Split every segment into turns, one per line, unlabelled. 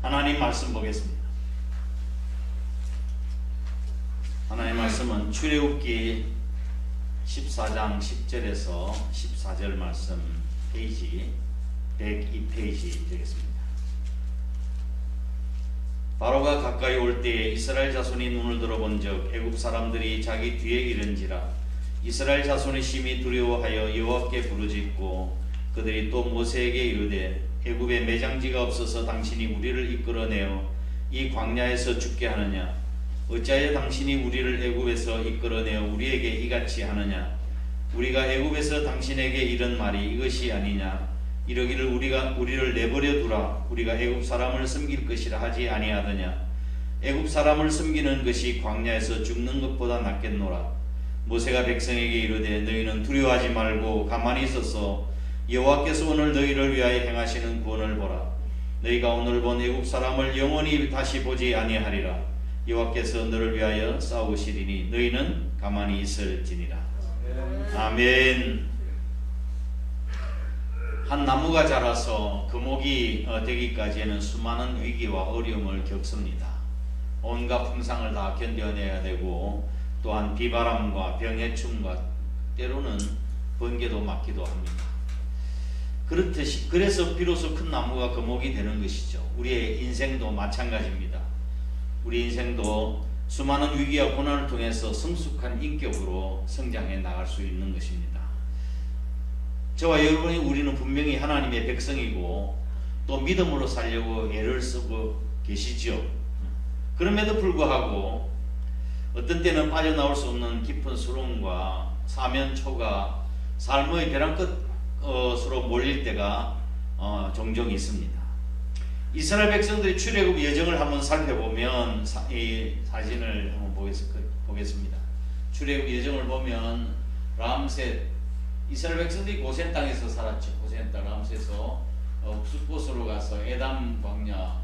하나님 말씀 보겠습니다. 하나님 말씀은 출애굽기 14장 10절에서 14절 말씀 페이지 102페이지 되겠습니다. 바로가 가까이 올 때에 이스라엘 자손이 눈을 들어본 적 애굽 사람들이 자기 뒤에 이른지라 이스라엘 자손이 심히 두려워하여 여호와께 부르짖고 그들이 또 모세에게 이르되 애굽에 매장지가 없어서 당신이 우리를 이끌어내어 이 광야에서 죽게 하느냐 어찌하여 당신이 우리를 애굽에서 이끌어내어 우리에게 이같이 하느냐 우리가 애굽에서 당신에게 이른 말이 이것이 아니냐 이러기를 우리를 내버려 두라 우리가 애굽 사람을 섬길 것이라 하지 아니하더냐 애굽 사람을 섬기는 것이 광야에서 죽는 것보다 낫겠노라. 모세가 백성에게 이르되 너희는 두려워하지 말고 가만히 있어서 여호와께서 오늘 너희를 위하여 행하시는 구원을 보라. 너희가 오늘 본 애굽 사람을 영원히 다시 보지 아니하리라. 여호와께서 너를 위하여 싸우시리니 너희는 가만히 있을지니라. 아멘. 한 나무가 자라서 금옥이 되기까지에는 수많은 위기와 어려움을 겪습니다. 온갖 풍상을 다 견뎌내야 되고 또한 비바람과 병해충과 때로는 번개도 맞기도 합니다. 그렇듯이 그래서 비로소 큰 나무가 금옥이 되는 것이죠. 우리의 인생도 마찬가지입니다. 우리 인생도 수많은 위기와 고난을 통해서 성숙한 인격으로 성장해 나갈 수 있는 것입니다. 저와 여러분이 우리는 분명히 하나님의 백성이고 또 믿음으로 살려고 애를 쓰고 계시죠. 그럼에도 불구하고 어떤 때는 빠져나올 수 없는 깊은 수렁과 사면초가 삶의 벼랑 끝으로 몰릴 때가 종종 있습니다. 이스라엘 백성들의 출애굽 여정을 한번 살펴보면 이 사진을 한번 보겠습니다. 출애굽 여정을 보면 람셋 이스라엘 백성들이 고센 땅에서 살았죠. 고센 땅 람셋에서 숲곳으로 가서 에담 광야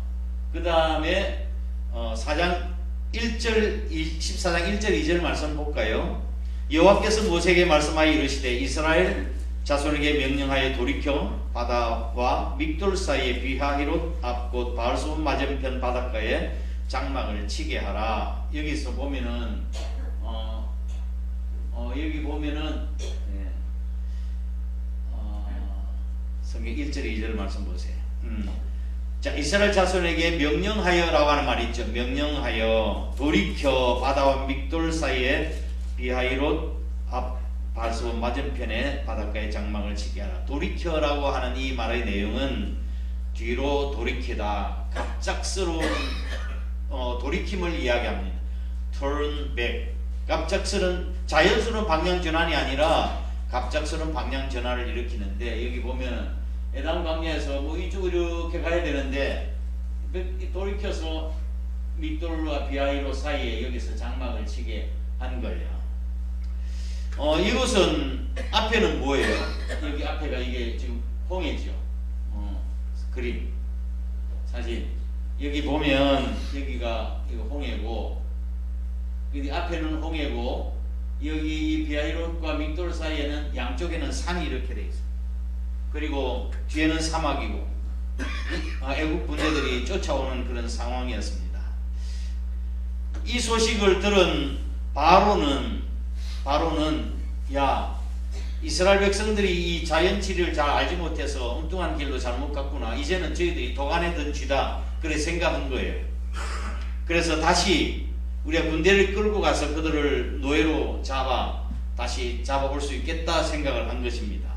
그 다음에 14장 1절 2절 말씀 볼까요? 여호와께서 모세에게 말씀하여 이르시되 이스라엘 자손에게 명령하여 돌이켜 바다와 믹돌 사이에 비하히롯 앞 곧 바알수본 맞은편 바닷가에 장막을 치게 하라. 여기서 보면은 여기 보면은 성경 1절 2절 말씀 보세요. 자, 이스라엘 자손에게 명령하여라고 하는 말이 있죠. 명령하여 돌이켜 바다와 믹돌 사이에 비하히롯 앞 바알수본 맞은편에 바닷가에 장막을 치게 하라. 돌이켜라고 하는 이 말의 내용은 뒤로 돌이키다, 갑작스러운 돌이킴을 이야기합니다. Turn back. 갑작스러운 자연스러운 방향 전환이 아니라 갑작스러운 방향 전환을 일으키는데 여기 보면 에담 광야에서 뭐 이쪽으로 이렇게 가야 되는데 돌이켜서 믹돌과 비하히롯 사이에 여기서 장막을 치게 한 거예요. 이것은 앞에는 뭐예요? 여기 앞에가 이게 지금 홍해죠. 그림 사진 여기 보면 여기가 이거 홍해고 여기 앞에는 홍해고 여기 이 비하히롯과 믹돌 사이에는 양쪽에는 산이 이렇게 돼 있어요. 그리고 뒤에는 사막이고 애국 군대들이 쫓아오는 그런 상황이었습니다. 이 소식을 들은 바로는 야 이스라엘 백성들이 이 자연치리를 잘 알지 못해서 엉뚱한 길로 잘못 갔구나. 이제는 저희들이 도간에 든 쥐다. 그래 생각한 거예요. 그래서 다시 우리가 군대를 끌고 가서 그들을 노예로 다시 잡아볼 수 있겠다 생각을 한 것입니다.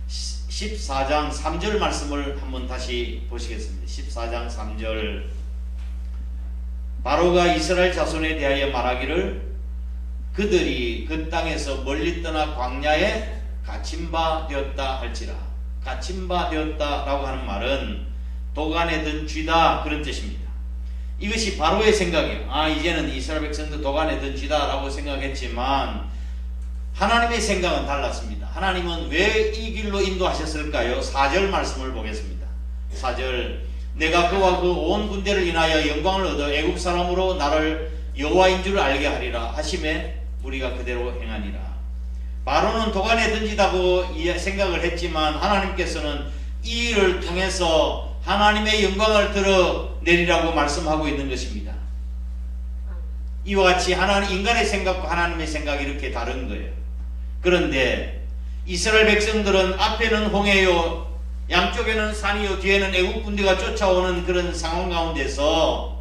14장 3절 말씀을 한번 다시 보시겠습니다. 14장 3절 바로가 이스라엘 자손에 대하여 말하기를 그들이 그 땅에서 멀리 떠나 광야에 갇힌 바 되었다 할지라. 갇힌 바 되었다라고 하는 말은 도간에 든 쥐다 그런 뜻입니다. 이것이 바로의 생각이에요. 이제는 이스라엘 백성도 도간에 든 쥐다라고 생각했지만 하나님의 생각은 달랐습니다. 하나님은 왜 이 길로 인도하셨을까요? 4절 말씀을 보겠습니다. 4절 내가 그와 그 온 군대를 인하여 영광을 얻어 애굽 사람으로 나를 여호와인 줄 알게 하리라 하심에 우리가 그대로 행하니라. 바로는 도간에 던지다고 생각을 했지만 하나님께서는 이 일을 통해서 하나님의 영광을 드러내리라고 말씀하고 있는 것입니다. 이와 같이 인간의 생각과 하나님의 생각이 이렇게 다른 거예요. 그런데 이스라엘 백성들은 앞에는 홍해요, 양쪽에는 산이요, 뒤에는 애국 군대가 쫓아오는 그런 상황 가운데서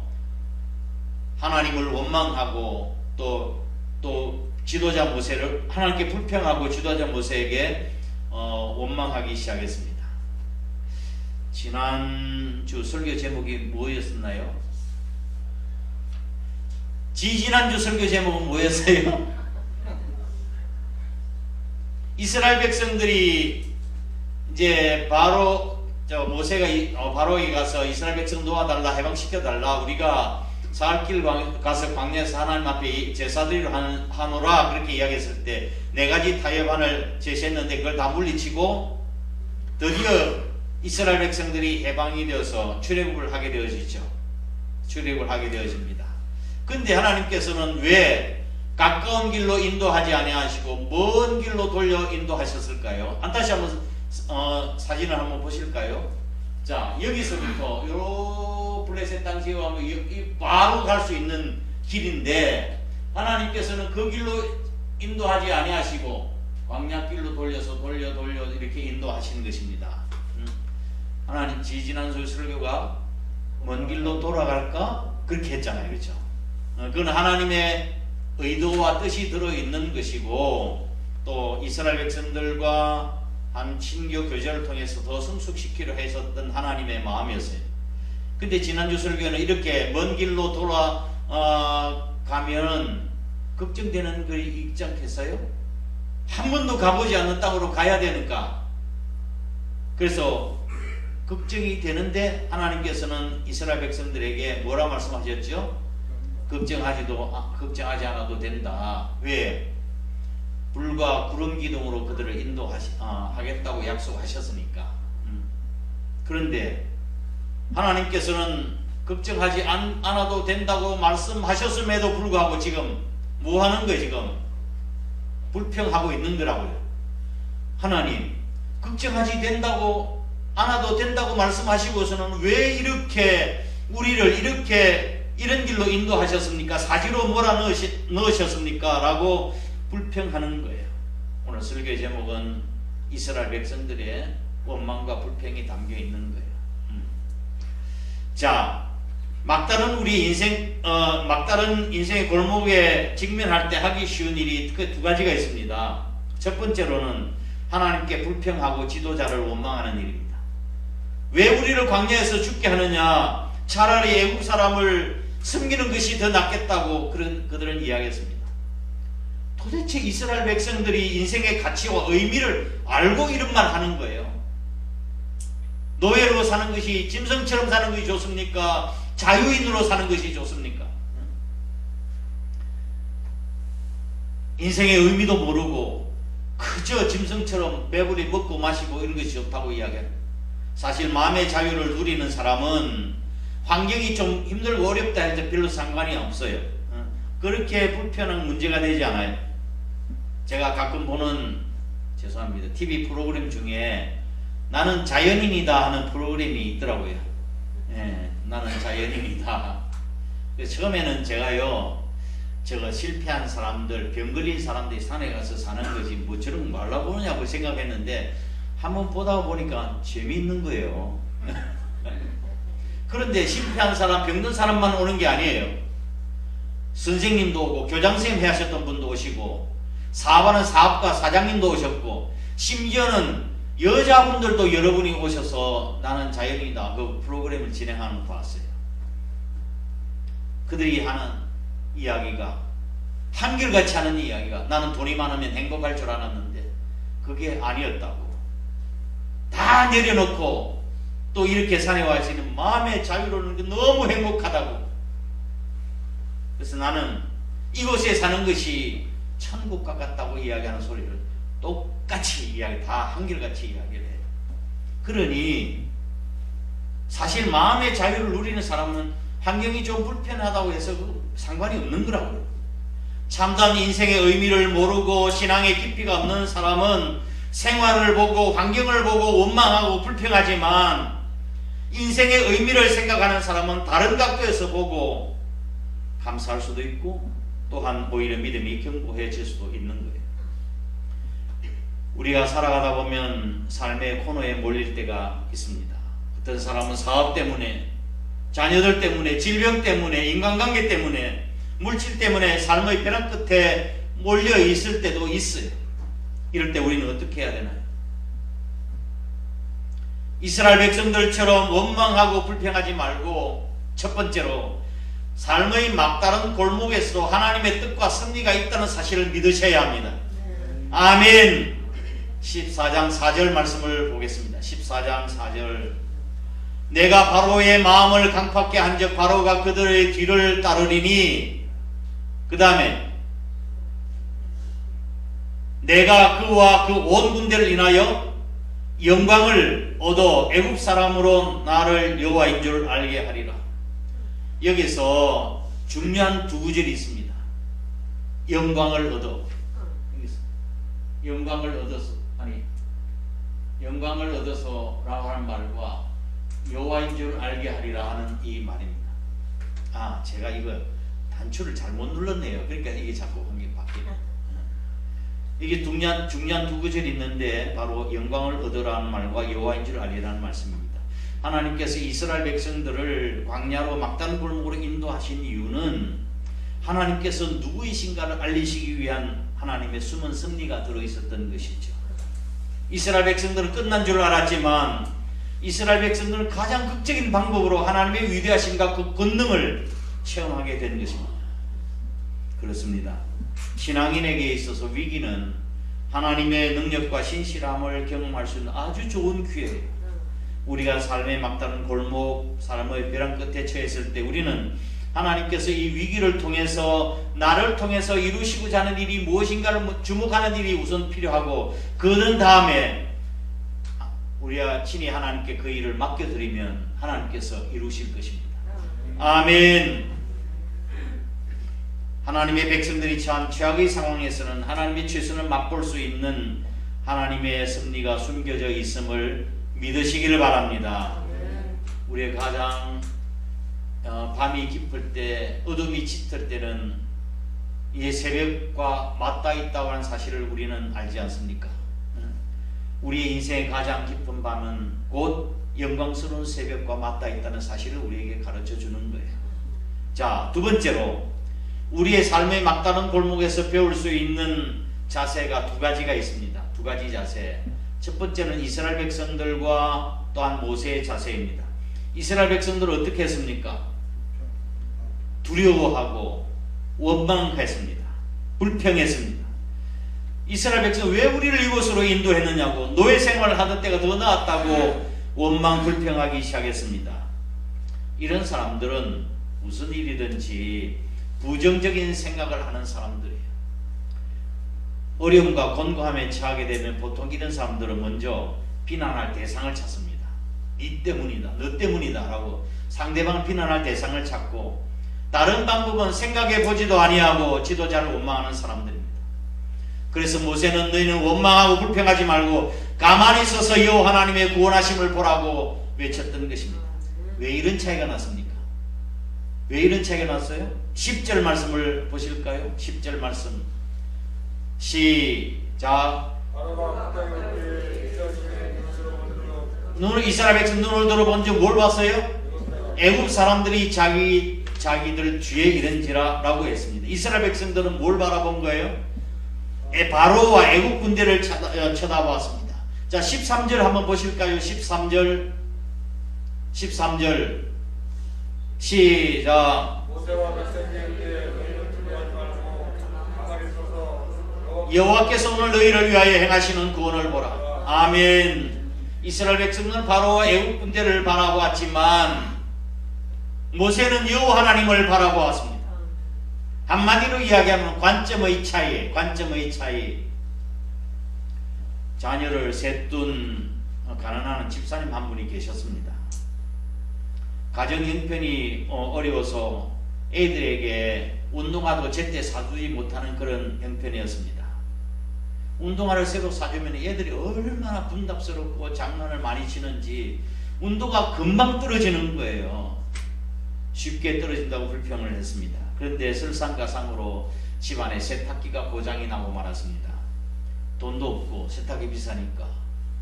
하나님을 원망하고 또 지도자 모세를 하나님께 불평하고 지도자 모세에게 원망하기 시작했습니다. 지난주 설교 제목이 뭐였었나요? 지지난주 설교 제목은 뭐였어요? 이스라엘 백성들이 이제 바로에게 가서 이스라엘 백성 도와달라, 해방시켜달라, 우리가 사흘길 가서 광야에서 하나님 앞에 제사드리러 하노라, 그렇게 이야기했을 때 4가지 타협안을 제시했는데 그걸 다 물리치고 드디어 이스라엘 백성들이 해방이 되어서 출애굽을 하게 되어지죠. 출애굽을 하게 되어집니다. 근데 하나님께서는 왜 가까운 길로 인도하지 아니하시고 먼 길로 돌려 인도하셨을까요? 다시 한번 사진을 한번 보실까요? 자, 여기서부터 요 블레셋 땅 지역하고 바로 갈 수 있는 길인데 하나님께서는 그 길로 인도하지 아니하시고 광야길로 돌려서 돌려 이렇게 인도하시는 것입니다. 하나님 지지난 설교가 먼 길로 돌아갈까? 그렇게 했잖아요. 그렇죠? 그건 하나님의 의도와 뜻이 들어있는 것이고 또 이스라엘 백성들과 한 친교 교제를 통해서 더 성숙시키려 했었던 하나님의 마음이었어요. 근데 지난주 설교는 이렇게 먼 길로 돌아가면은 걱정되는 글이 있지 않겠어요? 한 번도 가보지 않는 땅으로 가야 되니까. 그래서 걱정이 되는데 하나님께서는 이스라엘 백성들에게 뭐라 말씀하셨죠? 걱정하지 않아도 된다. 왜? 불과 구름 기둥으로 그들을 인도하겠다고 약속하셨으니까. 그런데 하나님께서는 걱정하지 않아도 된다고 말씀하셨음에도 불구하고 지금 뭐 하는 거예요? 지금 불평하고 있는 거라고요. 하나님, 걱정하지 않아도 된다고 말씀하시고서는 왜 이렇게 우리를 이런 길로 인도하셨습니까? 사지로 넣으셨습니까? 라고 불평하는 거예요. 오늘 설교 제목은 이스라엘 백성들의 원망과 불평이 담겨 있는 거예요. 자, 막다른 인생의 골목에 직면할 때 하기 쉬운 일이 그 2가지가 있습니다. 첫 번째로는 하나님께 불평하고 지도자를 원망하는 일입니다. 왜 우리를 광야에서 죽게 하느냐? 차라리 애국 사람을 섬기는 것이 더 낫겠다고 그들은 이야기했습니다. 도대체 이스라엘 백성들이 인생의 가치와 의미를 알고 이런 말 하는 거예요. 노예로 사는 것이, 짐승처럼 사는 것이 좋습니까? 자유인으로 사는 것이 좋습니까? 인생의 의미도 모르고 그저 짐승처럼 배부리 먹고 마시고 이런 것이 좋다고 이야기합니다. 사실 마음의 자유를 누리는 사람은 환경이 좀 힘들고 어렵다 해서 별로 상관이 없어요. 그렇게 불편한 문제가 되지 않아요. 제가 가끔 보는 죄송합니다. TV 프로그램 중에 나는 자연인이다 하는 프로그램이 있더라고요. 나는 자연인이다. 처음에는 제가요, 실패한 사람들, 병 걸린 사람들이 산에 가서 사는 거지 뭐 저런 거 말라고 그러냐고 생각했는데 한번 보다 보니까 재미있는 거예요. 그런데 실패한 사람, 병든 사람만 오는 게 아니에요. 선생님도 오고 교장선생님 하셨던 분도 오시고 사업하는 사업가 사장님도 오셨고 심지어는 여자분들도 여러분이 오셔서 나는 자연이다 그 프로그램을 진행하는 거 봤어요. 그들이 하는 이야기가 한결같이 하는 이야기가 나는 돈이 많으면 행복할 줄 알았는데 그게 아니었다고. 다 내려놓고 또 이렇게 산에 와 있으면 마음의 자유로는 게 너무 행복하다고. 그래서 나는 이곳에 사는 것이 천국과 같다고 이야기하는 소리를 똑같이 다 한결같이 이야기를 해요. 그러니 사실 마음의 자유를 누리는 사람은 환경이 좀 불편하다고 해서 상관이 없는 거라고요. 참담 인생의 의미를 모르고 신앙의 깊이가 없는 사람은 생활을 보고 환경을 보고 원망하고 불평하지만 인생의 의미를 생각하는 사람은 다른 각도에서 보고 감사할 수도 있고 또한 오히려 믿음이 견고해질 수도 있는 거예요. 우리가 살아가다 보면 삶의 코너에 몰릴 때가 있습니다. 어떤 사람은 사업 때문에, 자녀들 때문에, 질병 때문에, 인간관계 때문에, 물질 때문에 삶의 벼랑 끝에 몰려 있을 때도 있어요. 이럴 때 우리는 어떻게 해야 되나요? 이스라엘 백성들처럼 원망하고 불평하지 말고 첫 번째로 삶의 막다른 골목에서도 하나님의 뜻과 섭리가 있다는 사실을 믿으셔야 합니다. 아멘. 14장 4절 말씀을 보겠습니다. 14장 4절. 내가 바로의 마음을 강팍게 한즉 바로가 그들의 뒤를 따르리니, 그 다음에 내가 그와 그 온 군대를 인하여 영광을 얻어 애굽 사람으로 나를 여호와인 줄 알게 하리라. 여기서 중요한 두 구절이 있습니다. 영광을 얻어. 영광을 얻어서, 아니, 영광을 얻어서라고 하는 말과 여호와인 줄 알게 하리라 하는 이 말입니다. 아, 제가 이거 단추를 잘못 눌렀네요. 그러니까 이게 자꾸 한게 바뀌네. 이게 중요한 두 구절이 있는데 바로 영광을 얻으라는 말과 여호와인 줄 알리라는 말씀입니다. 하나님께서 이스라엘 백성들을 광야로 막단 골목으로 인도하신 이유는 하나님께서 누구이신가를 알리시기 위한 하나님의 숨은 섭리가 들어있었던 것이죠. 이스라엘 백성들은 끝난 줄 알았지만 이스라엘 백성들은 가장 극적인 방법으로 하나님의 위대하심과 그 권능을 체험하게 된 것입니다. 그렇습니다. 신앙인에게 있어서 위기는 하나님의 능력과 신실함을 경험할 수 있는 아주 좋은 기회예요. 우리가 삶의 막다른 골목, 삶의 벼랑 끝에 처했을 때 우리는 하나님께서 이 위기를 통해서 나를 통해서 이루시고자 하는 일이 무엇인가를 주목하는 일이 우선 필요하고, 그런 다음에 우리가 친히 하나님께 그 일을 맡겨드리면 하나님께서 이루실 것입니다. 아멘. 하나님의 백성들이 처한 최악의 상황에서는 하나님의 최선을 맛볼 수 있는 하나님의 섭리가 숨겨져 있음을 믿으시기를 바랍니다. 우리의 가장 밤이 깊을 때, 어둠이 짙을 때는 이 새벽과 맞닿아 있다고 하는 사실을 우리는 알지 않습니까? 우리의 인생의 가장 깊은 밤은 곧 영광스러운 새벽과 맞닿아 있다는 사실을 우리에게 가르쳐 주는 거예요. 자, 두 번째로 우리의 삶의 막다른 골목에서 배울 수 있는 자세가 두 가지가 있습니다. 두 가지 자세. 첫 번째는 이스라엘 백성들과 또한 모세의 자세입니다. 이스라엘 백성들은 어떻게 했습니까? 두려워하고 원망했습니다. 불평했습니다. 이스라엘 백성 왜 우리를 이곳으로 인도했느냐고, 노예 생활을 하던 때가 더 나았다고 원망 불평하기 시작했습니다. 이런 사람들은 무슨 일이든지 부정적인 생각을 하는 사람들이에요. 어려움과 곤고함에 처하게 되면 보통 이런 사람들은 먼저 비난할 대상을 찾습니다. 네 때문이다, 너 때문이다 라고 상대방을 비난할 대상을 찾고, 다른 방법은 생각해 보지도 아니하고 지도자를 원망하는 사람들입니다. 그래서 모세는 너희는 원망하고 불평하지 말고 가만히 서서 여호와 하나님의 구원하심을 보라고 외쳤던 것입니다. 왜 이런 차이가 났습니까? 왜 이런 차이가 났어요? 10절 말씀을 보실까요? 10절 말씀 시작. 이스라엘 백성 눈을 들어본 즉 뭘 봤어요? 애굽 사람들이 자기들 뒤에 이른지라 라고 했습니다. 이스라엘 백성들은 뭘 바라본 거예요? 바로와 애굽 군대를 쳐다봤습니다. 자, 13절 한번 보실까요? 13절 시작. 여호와께서 오늘 너희를 위하여 행하시는 구원을 보라. 아멘. 이스라엘 백성은 바로와 애굽 군대를 바라보았지만 모세는 여호와 하나님을 바라보았습니다. 한마디로 이야기하면 관점의 차이. 자녀를 셋둔 가난한 집사님 한 분이 계셨습니다. 가정 형편이 어려워서 애들에게 운동화도 제때 사주지 못하는 그런 형편이었습니다. 운동화를 새로 사주면 애들이 얼마나 분답스럽고 장난을 많이 치는지 온도가 금방 떨어지는 거예요. 쉽게 떨어진다고 불평을 했습니다. 그런데 설상가상으로 집안에 세탁기가 고장이 나고 말았습니다. 돈도 없고 세탁기 비싸니까.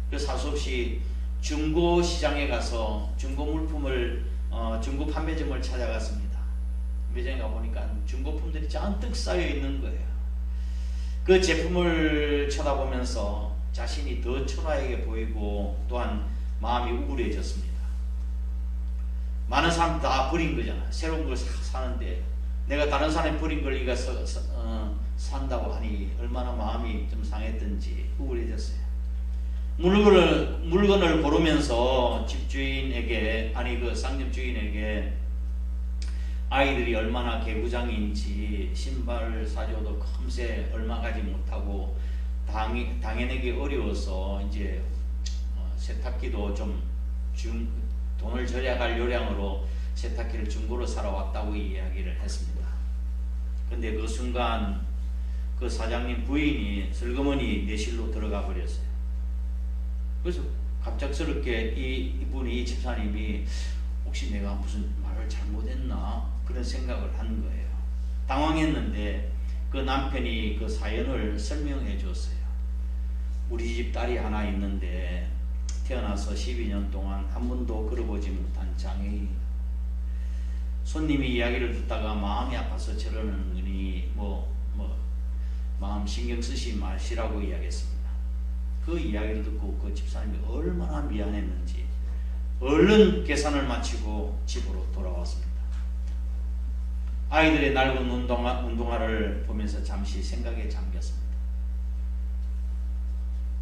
그래서 할 수 없이 중고 시장에 가서 중고 물품을 중고 판매점을 찾아갔습니다. 매장에 가보니까 중고품들이 잔뜩 쌓여 있는 거예요. 그 제품을 쳐다보면서 자신이 더 초라하게 보이고 또한 마음이 우울해졌습니다. 많은 사람 다 버린 거잖아. 새로운 걸 사는데 내가 다른 사람이 버린 걸 이가 산다고 하니 얼마나 마음이 좀 상했던지 우울해졌어요. 물건을 고르면서 집주인에게 그 상점주인에게 아이들이 얼마나 개구장인지 신발을 사줘도 금세 얼마 가지 못하고 당연하게 어려워서 이제 세탁기도 좀 돈을 절약할 요량으로 세탁기를 중고로 사러 왔다고 이야기를 했습니다. 근데 그 순간 그 사장님 부인이 슬그머니 내실로 들어가 버렸어요. 그래서 갑작스럽게 이 집사님이 혹시 내가 무슨 말을 잘못했나 그런 생각을 한 거예요. 당황했는데 그 남편이 그 사연을 설명해 줬어요. 우리 집 딸이 하나 있는데 태어나서 12년 동안 한 번도 걸어보지 못한 장애인. 손님이 이야기를 듣다가 마음이 아파서 저러는 거니 마음 신경 쓰시 마시라고 이야기했습니다. 그 이야기를 듣고 그 집사님이 얼마나 미안했는지 얼른 계산을 마치고 집으로 돌아왔습니다. 아이들의 낡은 운동화를 보면서 잠시 생각에 잠겼습니다.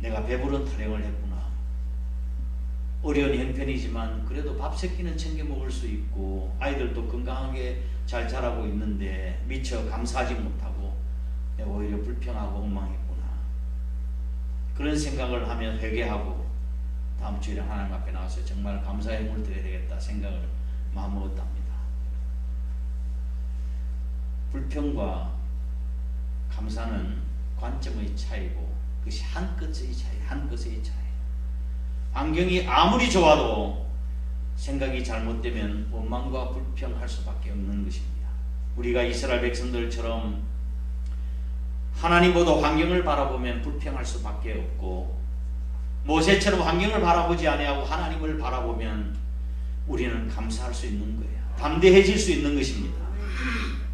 내가 배부른 타령을 했구나. 어려운 형편이지만 그래도 밥 세 끼는 챙겨 먹을 수 있고 아이들도 건강하게 잘 자라고 있는데 미처 감사하지 못하고 내가 오히려 불평하고 엉망했구나. 그런 생각을 하며 회개하고 다음 주일에 하나님 앞에 나와서 정말 감사의 힘을 드려야 되겠다 생각을 마음먹었답니다. 불평과 감사는 관점의 차이고 그것이 한 끗의 차이. 안경이 아무리 좋아도 생각이 잘못되면 원망과 불평할 수밖에 없는 것입니다. 우리가 이스라엘 백성들처럼 하나님보다 환경을 바라보면 불평할 수밖에 없고 모세처럼 환경을 바라보지 아니하고 하나님을 바라보면 우리는 감사할 수 있는 거예요. 담대해질 수 있는 것입니다.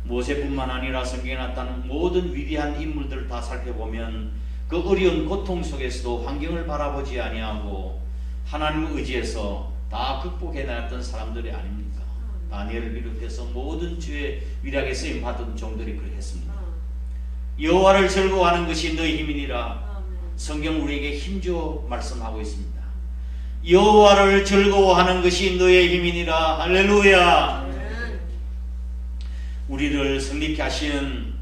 모세뿐만 아니라 성경에 나타난 모든 위대한 인물들을 다 살펴보면 그 어려운 고통 속에서도 환경을 바라보지 아니하고 하나님을 의지해서 다 극복해냈던 사람들이 아닙니까? 다니엘을 비롯해서 모든 주의 위력에 쓰임 받은 종들이 그랬습니다. 여호와를 즐거워하는 것이 너희 힘이니라. 성경 우리에게 힘주어 말씀하고 있습니다. 여호와를 즐거워하는 것이 너의 힘이니라. 할렐루야. 우리를 승리케 하시는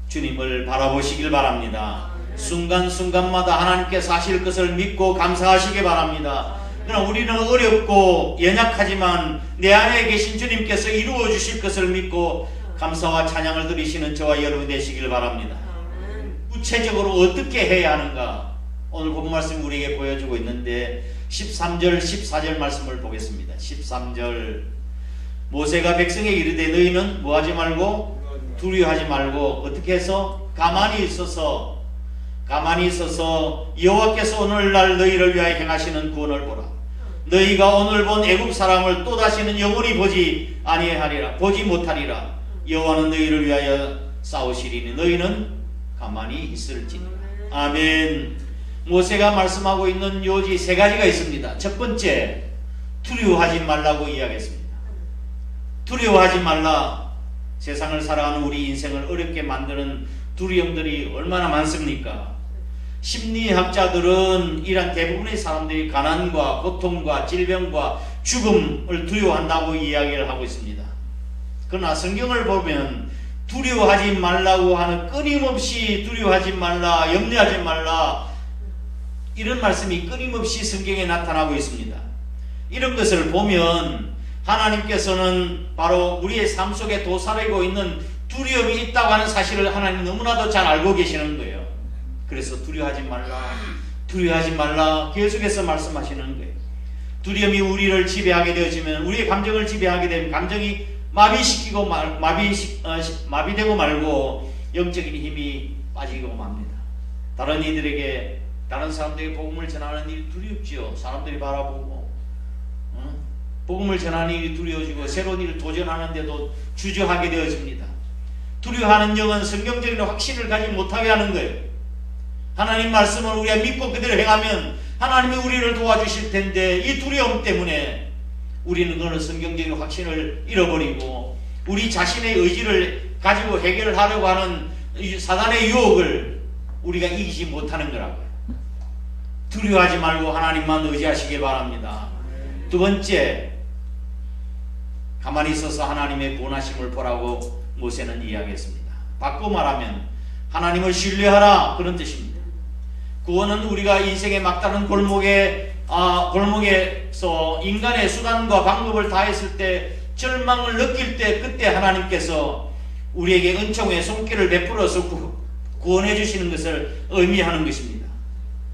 주님을 바라보시길 바랍니다. 순간순간마다 하나님께서 하실 것을 믿고 감사하시기 바랍니다. 그러나 우리는 어렵고 연약하지만 내 안에 계신 주님께서 이루어 주실 것을 믿고 감사와 찬양을 드리시는 저와 여러분 되시길 바랍니다. 구체적으로 어떻게 해야 하는가? 오늘 본 말씀 우리에게 보여주고 있는데 13절 14절 말씀을 보겠습니다. 13절 모세가 백성에게 이르되 너희는 뭐하지 말고 두려워하지 말고 어떻게 해서 가만히 있어서 여호와께서 오늘날 너희를 위하여 행하시는 구원을 보라. 너희가 오늘 본 애국 사람을 또다시는 영원히 보지 못하리라. 여호와는 너희를 위하여 싸우시리니 너희는 가만히 있을지니라. 아멘. 모세가 말씀하고 있는 요지 세 가지가 있습니다. 첫 번째, 두려워하지 말라고 이야기했습니다. 두려워하지 말라. 세상을 살아가는 우리 인생을 어렵게 만드는 두려움들이 얼마나 많습니까? 심리학자들은 이런 대부분의 사람들이 가난과 고통과 질병과 죽음을 두려워한다고 이야기를 하고 있습니다. 그러나 성경을 보면 두려워하지 말라고 하는, 끊임없이 두려워하지 말라, 염려하지 말라, 이런 말씀이 끊임없이 성경에 나타나고 있습니다. 이런 것을 보면 하나님께서는 바로 우리의 삶 속에 도사리고 있는 두려움이 있다고 하는 사실을 하나님 너무나도 잘 알고 계시는 거예요. 그래서 두려워하지 말라 계속해서 말씀하시는 거예요. 두려움이 우리를 지배하게 되어지면, 우리의 감정을 지배하게 되면 감정이 마비시키고 마비되고 말고 영적인 힘이 빠지고 맙니다. 다른 이들에게, 다른 사람들에게 복음을 전하는 일이 두렵지요. 사람들이 바라보고 복음을 전하는 일이 두려워지고 새로운 일을 도전하는데도 주저하게 되어집니다. 두려워하는 영은 성경적인 확신을 가지 못하게 하는 거예요. 하나님 말씀을 우리가 믿고 그대로 행하면 하나님이 우리를 도와주실 텐데, 이 두려움 때문에 우리는 그런 성경적인 확신을 잃어버리고 우리 자신의 의지를 가지고 해결을 하려고 하는 사단의 유혹을 우리가 이기지 못하는 거라고요. 두려워하지 말고 하나님만 의지하시기 바랍니다. 두 번째, 가만히 있어서 하나님의 구원하심을 보라고 모세는 이야기했습니다. 바꿔 말하면 하나님을 신뢰하라, 그런 뜻입니다. 구원은 우리가 인생의 막다른 골목에서 인간의 수단과 방법을 다했을 때, 절망을 느낄 때, 그때 하나님께서 우리에게 은총의 손길을 베풀어서 구원해 주시는 것을 의미하는 것입니다.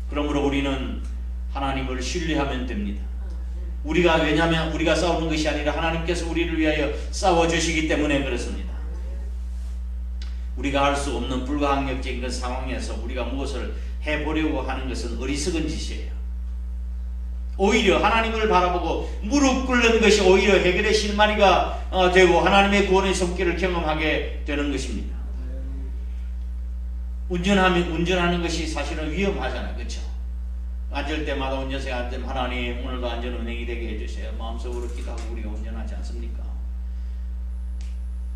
그러므로 우리는 하나님을 신뢰하면 됩니다. 왜냐하면 우리가 싸우는 것이 아니라 하나님께서 우리를 위하여 싸워주시기 때문에 그렇습니다. 우리가 할 수 없는 불가항력적인 그 상황에서 우리가 무엇을 해보려고 하는 것은 어리석은 짓이에요. 오히려 하나님을 바라보고 무릎 꿇는 것이 오히려 해결의 실마리가 되고 하나님의 구원의 손길을 경험하게 되는 것입니다. 운전하는 것이 사실은 위험하잖아요. 그렇죠? 앉을 때마다 운전석에 앉을 때 하나님 오늘도 안전운행이 되게 해주세요. 마음속으로 기도하고 우리가 운전하지 않습니까?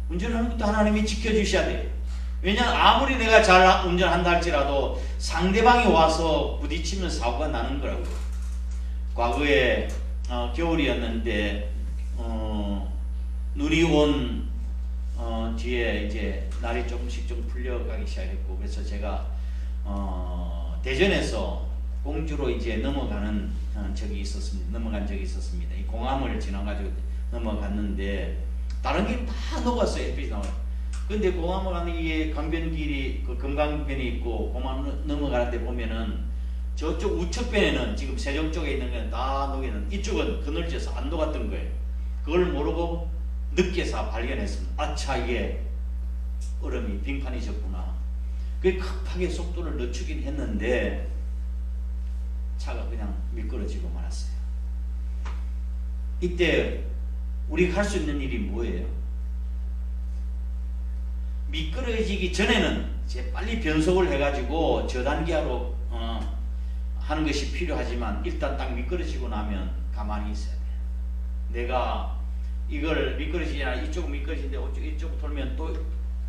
운전하는 것도 하나님이 지켜주셔야 돼요. 왜냐하면 아무리 내가 잘 운전한다 할지라도 상대방이 와서 부딪히면 사고가 나는 거라고요. 과거에 겨울이었는데 눈이 온 뒤에 이제 날이 조금씩 좀 풀려가기 시작했고, 그래서 제가 대전에서 공주로 이제 넘어간 적이 있었습니다. 이 공항을 지나가지고 넘어갔는데 다른 길 다 녹았어요. 햇빛이 나와요. 근데 공항을 가는 이게 강변길이, 그 금강변이 있고 공항 넘어가는데 보면은 저쪽 우측변에는 지금 세종 쪽에 있는 건 다 녹이는, 이쪽은 그늘져서 안 녹았던 거예요. 그걸 모르고 늦게서 발견했습니다. 아차, 이게 얼음이 빙판이 졌구나. 그게 급하게 속도를 늦추긴 했는데 차가 그냥 미끄러지고 말았어요. 이때 우리가 할 수 있는 일이 뭐예요? 미끄러지기 전에는 이제 빨리 변속을 해가지고 저단기하로 하는 것이 필요하지만, 일단 딱 미끄러지고 나면 가만히 있어야 돼요. 내가 이걸 미끄러지냐, 이쪽은 미끄러지는데 이쪽 돌면 또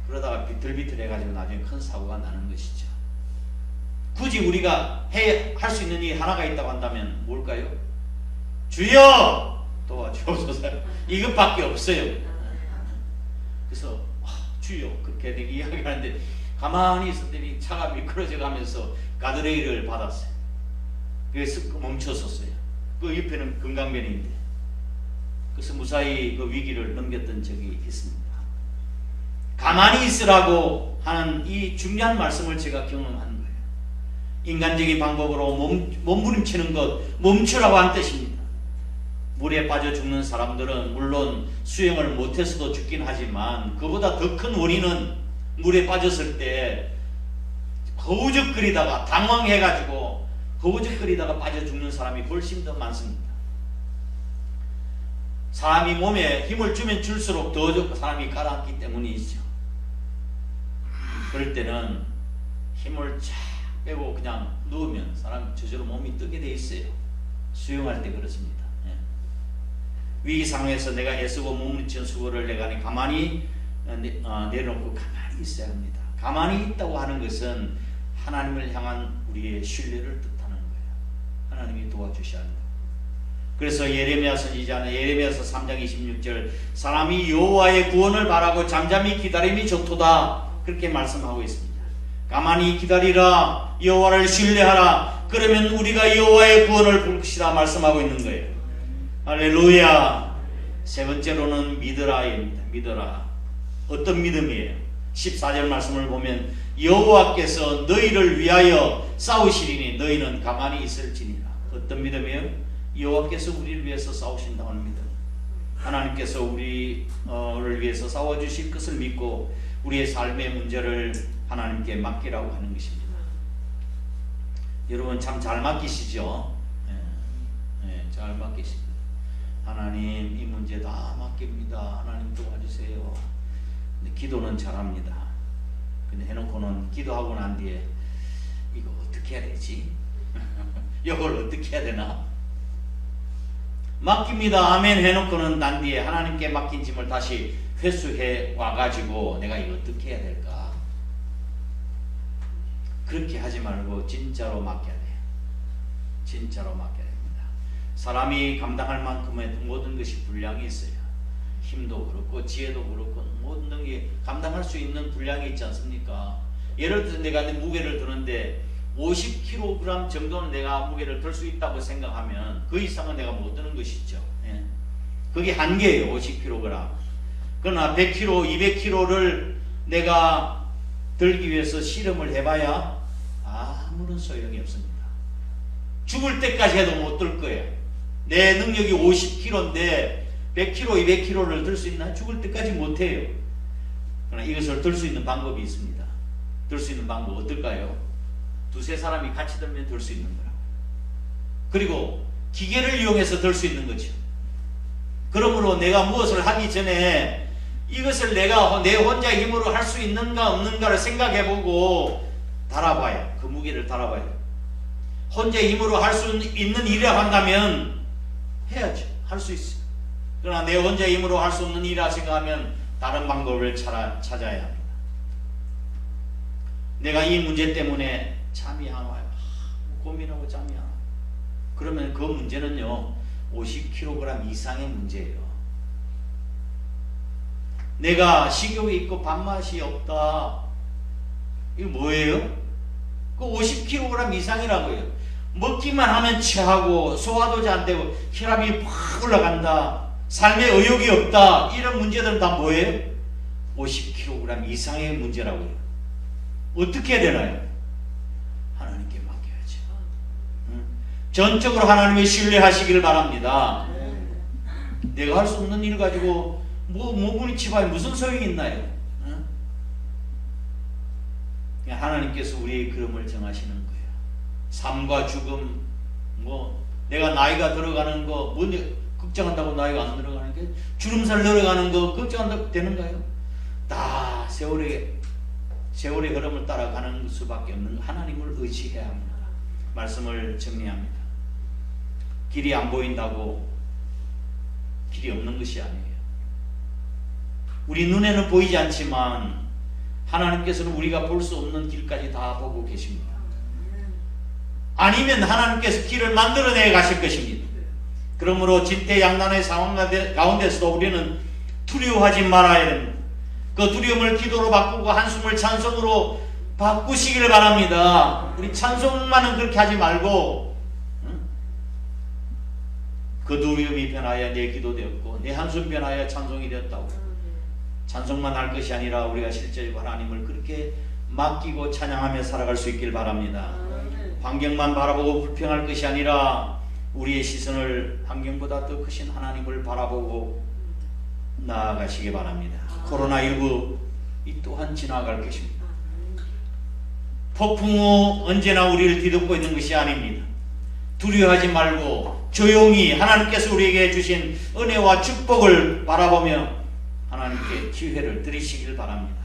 그러다가 비틀비틀 해가지고 나중에 큰 사고가 나는 것이죠. 굳이 우리가 할 수 있는 일이 하나가 있다고 한다면 뭘까요? 주여 도와주옵소서, 이것밖에 없어요. 그래서 주여 그렇게 이야기하는데 가만히 있었더니 차가 미끄러져 가면서 가드레일을 받았어요. 그래서 멈췄었어요. 그 옆에는 금강변인데, 그래서 무사히 그 위기를 넘겼던 적이 있습니다. 가만히 있으라고 하는 이 중요한 말씀을 제가 경험한 거예요. 인간적인 방법으로 몸부림치는 것, 멈추라고 한 뜻입니다. 물에 빠져 죽는 사람들은 물론 수영을 못해서도 죽긴 하지만, 그보다 더 큰 원인은 물에 빠졌을 때 허우적거리다가 당황해가지고 허우적거리다가 빠져 죽는 사람이 훨씬 더 많습니다. 사람이 몸에 힘을 주면 줄수록 더 사람이 가라앉기 때문이죠. 그럴 때는 힘을 쫙 빼고 그냥 누우면 사람 저절로 몸이 뜨게 돼 있어요. 수영할 때 그렇습니다. 위기 상황에서 내가 애쓰고 몸부림치는 수고를 내가 가만히 내려놓고 가만히 있어야 합니다. 가만히 있다고 하는 것은 하나님을 향한 우리의 신뢰를 뜻하는 거예요. 하나님이 도와주셔야 합니다. 그래서 예레미야서 3장 26절, 사람이 여호와의 구원을 바라고 잠잠히 기다림이 좋도다, 그렇게 말씀하고 있습니다. 가만히 기다리라, 여호와를 신뢰하라, 그러면 우리가 여호와의 구원을 볼 것이다 말씀하고 있는 거예요. 할렐루야. 세 번째로는 믿으라입니다. 믿어라. 어떤 믿음이에요? 14절 말씀을 보면 여호와께서 너희를 위하여 싸우시리니 너희는 가만히 있을지니라. 어떤 믿음이에요? 여호와께서 우리를 위해서 싸우신다고 합니다. 하나님께서 우리를 위해서 싸워주실 것을 믿고 우리의 삶의 문제를 하나님께 맡기라고 하는 것입니다. 여러분 참 잘 맡기시죠? 잘 맡기십니다. 하나님 이 문제 다 맡깁니다. 하나님 도와주세요. 근데 기도는 잘합니다. 근데 해놓고는 기도하고 난 뒤에 이거 어떻게 해야 되지? 이걸 어떻게 해야 되나? 맡깁니다. 아멘 해놓고는 난 뒤에 하나님께 맡긴 짐을 다시 회수해 와가지고 내가 이거 어떻게 해야 될까? 그렇게 하지 말고 진짜로 맡겨야 돼요. 진짜로 맡겨야 됩니다. 사람이 감당할 만큼의 모든 것이 분량이 있어요. 힘도 그렇고 지혜도 그렇고 모든 게 감당할 수 있는 분량이 있지 않습니까? 예를 들어서 내가 내 무게를 드는데 50kg 정도는 내가 무게를 들 수 있다고 생각하면 그 이상은 내가 못 드는 것이죠. 그게 한계예요. 50kg. 그러나 100kg, 200kg를 내가 들기 위해서 실험을 해봐야 아무런 소용이 없습니다. 죽을 때까지 해도 못 들 거예요. 내 능력이 50kg인데 100kg, 200kg를 들 수 있나? 죽을 때까지 못해요. 그러나 이것을 들 수 있는 방법이 있습니다. 들 수 있는 방법 어떨까요? 두세 사람이 같이 들면 들 수 있는 거라고. 그리고 기계를 이용해서 들 수 있는 거죠. 그러므로 내가 무엇을 하기 전에 이것을 내가 내 혼자 힘으로 할 수 있는가 없는가를 생각해보고 달아봐요. 그 무게를 달아봐요. 혼자 힘으로 할 수 있는 일이라 한다면 해야죠. 할 수 있어요. 그러나 내 혼자 힘으로 할 수 없는 일이라 생각하면 다른 방법을 찾아야 합니다. 내가 이 문제 때문에 잠이 안 와요. 고민하고 잠이 안 와요. 그러면 그 문제는요 50kg 이상의 문제예요. 내가 식욕이 있고 밥맛이 없다. 이거 뭐예요? 그 50kg 이상이라고요. 먹기만 하면 체하고 소화도 잘 되고 혈압이 팍 올라간다. 삶에 의욕이 없다. 이런 문제들은 다 뭐예요? 50kg 이상의 문제라고요. 어떻게 해야 되나요? 하나님께 맡겨야죠. 전적으로 하나님을 신뢰하시기를 바랍니다. 내가 할 수 없는 일 가지고 뭐분이 치봐야 무슨 소용이 있나요? 하나님께서 우리의 그름을 정하시는 거예요. 삶과 죽음, 내가 나이가 들어가는 거, 걱정한다고 나이가 안 들어가는 게, 주름살 들어가는 거 걱정한다고 되는가요? 다 세월의 흐름을 따라가는 수밖에 없는 하나님을 의지해야 합니다. 말씀을 정리합니다. 길이 안 보인다고 길이 없는 것이 아니에요. 우리 눈에는 보이지 않지만 하나님께서는 우리가 볼 수 없는 길까지 다 보고 계십니다. 아니면 하나님께서 길을 만들어내 가실 것입니다. 그러므로 진퇴양난의 상황 가운데서도 우리는 두려워하지 말아야 됩니다. 그 두려움을 기도로 바꾸고 한숨을 찬송으로 바꾸시기를 바랍니다. 우리 찬송만은 그렇게 하지 말고 그 두려움이 변하여 내 기도 되었고 내 한숨 변하여 찬송이 되었다고. 찬송만 할 것이 아니라 우리가 실제로 하나님을 그렇게 맡기고 찬양하며 살아갈 수 있길 바랍니다. 환경만 바라보고 불평할 것이 아니라 우리의 시선을 환경보다 더 크신 하나님을 바라보고 나아가시기 바랍니다. 코로나19 이 또한 지나갈 것입니다. 폭풍 후 언제나 우리를 뒤덮고 있는 것이 아닙니다. 두려워하지 말고 조용히 하나님께서 우리에게 주신 은혜와 축복을 바라보며 하나님께 기회를 드리시길 바랍니다.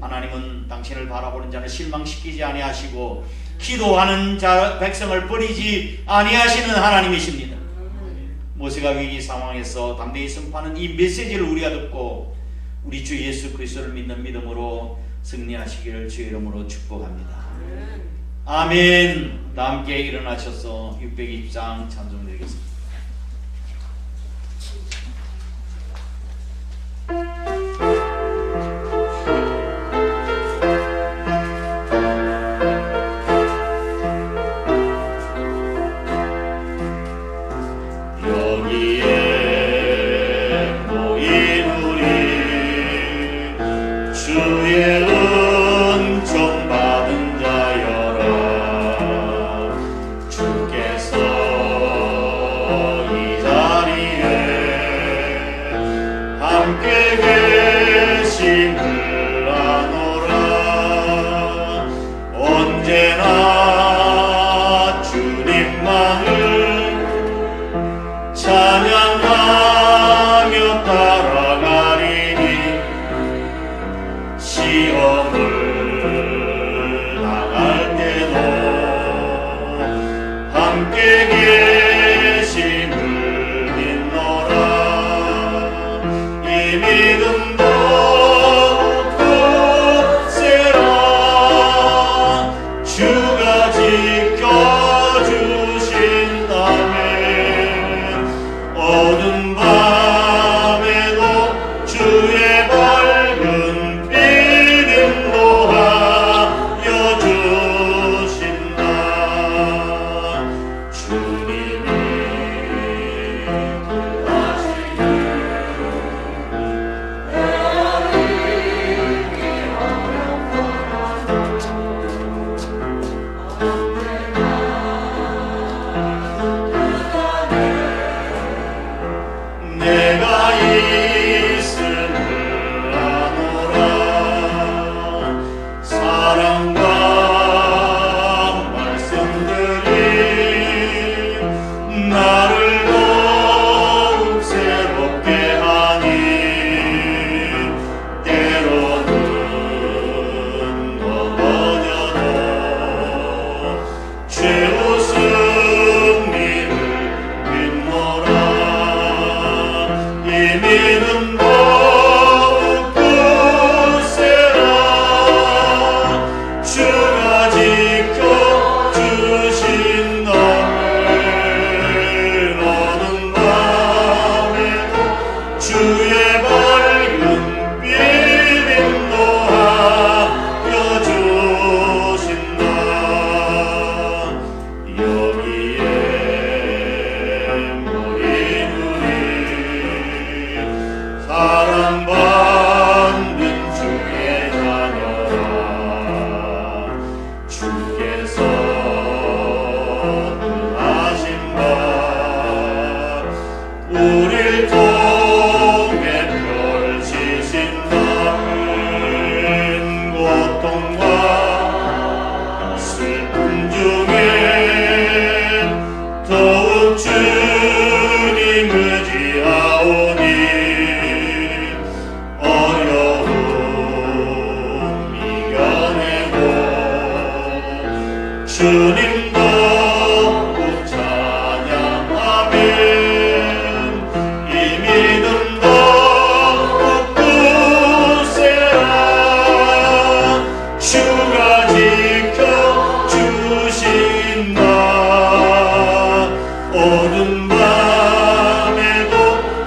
하나님은 당신을 바라보는 자는 실망시키지 아니하시고 기도하는 자 백성을 버리지 아니하시는 하나님이십니다. 모세가 위기 상황에서 담대히 선포하는 이 메시지를 우리가 듣고 우리 주 예수 그리스도를 믿는 믿음으로 승리하시기를 주의 이름으로 축복합니다. 아멘. 다 함께 일어나셔서 623 찬송드리겠습니다.
주께서
찬양하며 따라가리니 시험을 당할 때도 함께 계심을 믿노라. 이 믿음도 굳세라. 주가 지켜주신다면 어두운 밤에도 주의 밝은 빛 인도하여 주신다. 주님이 내가 있음을 아노라. 사랑과 말씀들이 나를 더욱 새롭게 하니 때로는 넘어져도 죄우 승리를 믿노라. 이 믿음 더욱 굳세라. 주가 지켜주신다면 어두운 밤에도 주의 밝은 빛 인도하여 주신다. 여기에 모인 우리 사랑받는 주의 자녀라. 주께서 뜻하신 바 우릴 통해 펼치신다는 고통과 슬픔 중에 더욱 주님 의지하오니 어려움 이겨내고 주님 더욱 찬양하면 이 믿음 더욱 굳세라. 주가 지켜주신다. 어두운 밤에도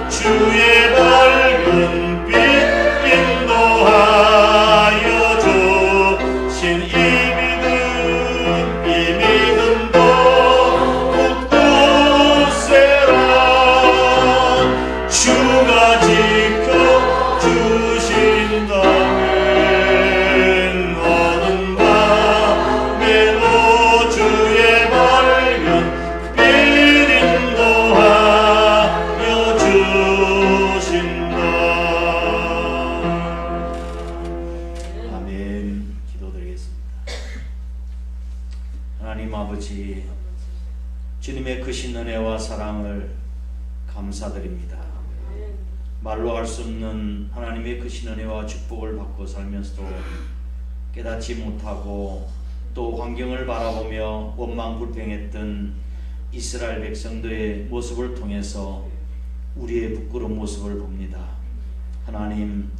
주의 밝은 빛 인도하여 주신 이 믿음 더욱 굳세라. 주가 지켜주신다면 어두운 밤에도 주의 밝은 빛 인도하여 주신다. 아멘. 기도드리겠습니다. 하나님 아버지, 주님의 크신 은혜와 사랑을 감사드립니다. 말로 할 수 없는 하나님의 크신 은혜와 축복을 받고 살면서도 깨닫지 못하고 또 환경을 바라보며 원망불평했던 이스라엘 백성들의 모습을 통해서 우리의 부끄러운 모습을 봅니다. 하나님,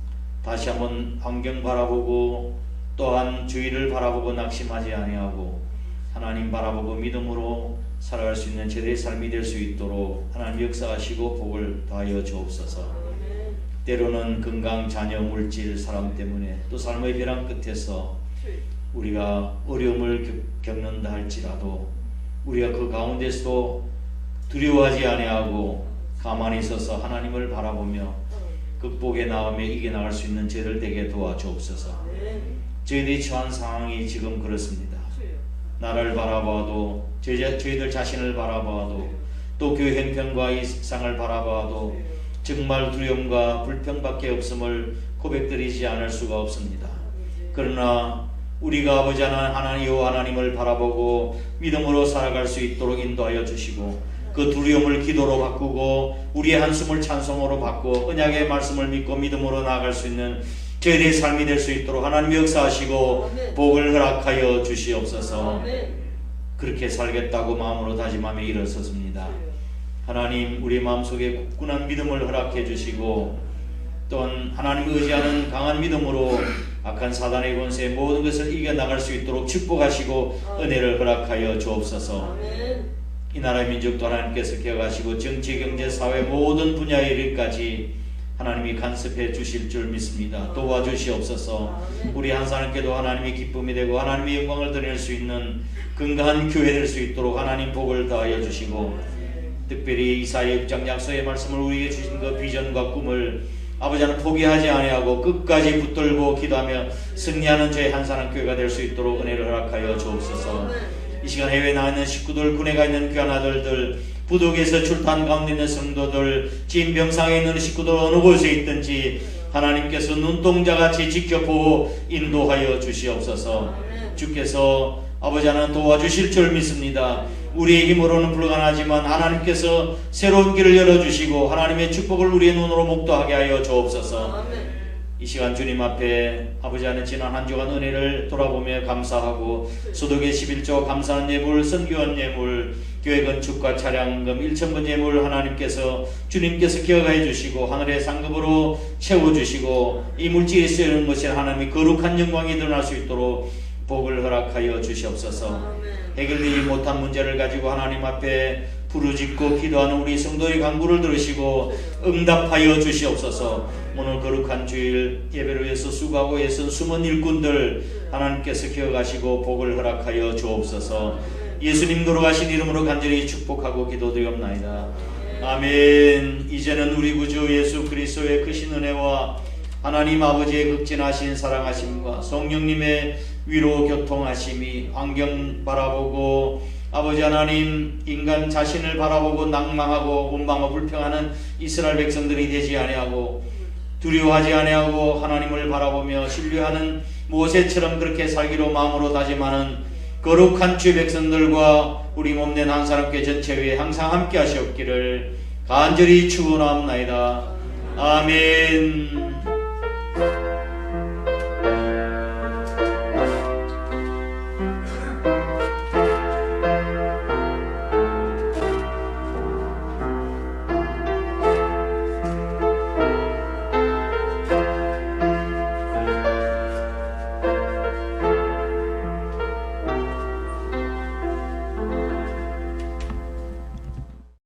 다시 한번 환경 바라보고 또한 주위를 바라보고 낙심하지 아니하고 하나님 바라보고 믿음으로 살아갈 수 있는 제대의 삶이 될 수 있도록 하나님 역사하시고 복을 더하여 주옵소서. 때로는 건강, 자녀, 물질, 사람 때문에 또 삶의 벼랑 끝에서 우리가 어려움을 겪는다 할지라도 우리가 그 가운데서도 두려워하지 아니하고 가만히 서서 하나님을 바라보며 극복해 나가며 이겨나갈 수 있는 저희들 되게 도와주옵소서. 저희들이 처한 상황이 지금 그렇습니다. 나를 바라봐도 저희들 자신을 바라봐도 또 교회 형편과 이 세상을 바라봐도 정말 두려움과 불평밖에 없음을 고백드리지 않을 수가 없습니다. 그러나 우리가 아버지 하나님 여호와 하나님을 바라보고 믿음으로 살아갈 수 있도록 인도하여 주시고 그 두려움을 기도로 바꾸고 우리의 한숨을 찬송으로 바꾸어 언약의 말씀을 믿고 믿음으로 나아갈 수 있는 저희들의 삶이 될 수 있도록 하나님 역사하시고 복을 허락하여 주시옵소서. 그렇게 살겠다고 마음으로 다짐하며 일어섰습니다. 하나님, 우리 마음속에 굳건한 믿음을 허락해 주시고 또한 하나님 의지하는 강한 믿음으로 악한 사단의 권세의 모든 것을 이겨나갈 수 있도록 축복하시고 은혜를 허락하여 주옵소서. 이 나라의 민족도 하나님께서 기억하시고 정치, 경제, 사회 모든 분야의 일까지 하나님이 간섭해 주실 줄 믿습니다. 도와주시옵소서. 우리 한 사람께도 하나님이 기쁨이 되고 하나님의 영광을 드릴 수 있는 건강한 교회 될 수 있도록 하나님 복을 더하여 주시고, 특별히 이사야 6장 약속의 말씀을 우리에게 주신 그 비전과 꿈을 아버지는 포기하지 아니하고 끝까지 붙들고 기도하며 승리하는 저희 한 사람 교회가 될 수 있도록 은혜를 허락하여 주옵소서. 이 시간 해외에 나와 있는 식구들, 군에 가 있는 귀한 아들들, 부득에서 출탄 가운데 있는 성도들, 지금 병상에 있는 식구들 어느 곳에 있든지 하나님께서 눈동자같이 지켜보고 인도하여 주시옵소서. 주께서 아버지 하나님 도와주실 줄 믿습니다. 우리의 힘으로는 불가능하지만 하나님께서 새로운 길을 열어주시고 하나님의 축복을 우리의 눈으로 목도하게 하여 주옵소서. 이 시간 주님 앞에 아버지 하나님 지난 한 주간 은혜를 돌아보며 감사하고 소득의 11조 감사한 예물, 선교한 예물, 교회 건축과 차량금 1,000번 예물 하나님께서 주님께서 기억해 주시고 하늘의 상급으로 채워주시고 이 물질이 쓰이는 것이 하나님의 거룩한 영광이 드러날 수 있도록 복을 허락하여 주시옵소서. 해결되지 못한 문제를 가지고 하나님 앞에 부르짖고 기도하는 우리 성도의 간구를 들으시고 응답하여 주시옵소서. 오늘 거룩한 주일 예배를 위해서 수고하고 애쓴 숨은 일꾼들 하나님께서 기억하시고 복을 허락하여 주옵소서. 예수님 거룩하신 이름으로 간절히 축복하고 기도드리옵나이다. 아멘. 이제는 우리 구주 예수 그리스도의 크신 은혜와 하나님 아버지의 극진하신 사랑하심과 성령님의 위로 교통하심이 환경 바라보고 아버지 하나님 인간 자신을 바라보고 낭망하고 원망하고 불평하는 이스라엘 백성들이 되지 아니하고 두려워하지 아니하고 하나님을 바라보며 신뢰하는 모세처럼 그렇게 살기로 마음으로 다짐하는 거룩한 주의 백성들과 우리 몸된 한 사람께 전체 위에 항상 함께 하시옵기를 간절히 축원하옵나이다. 아멘.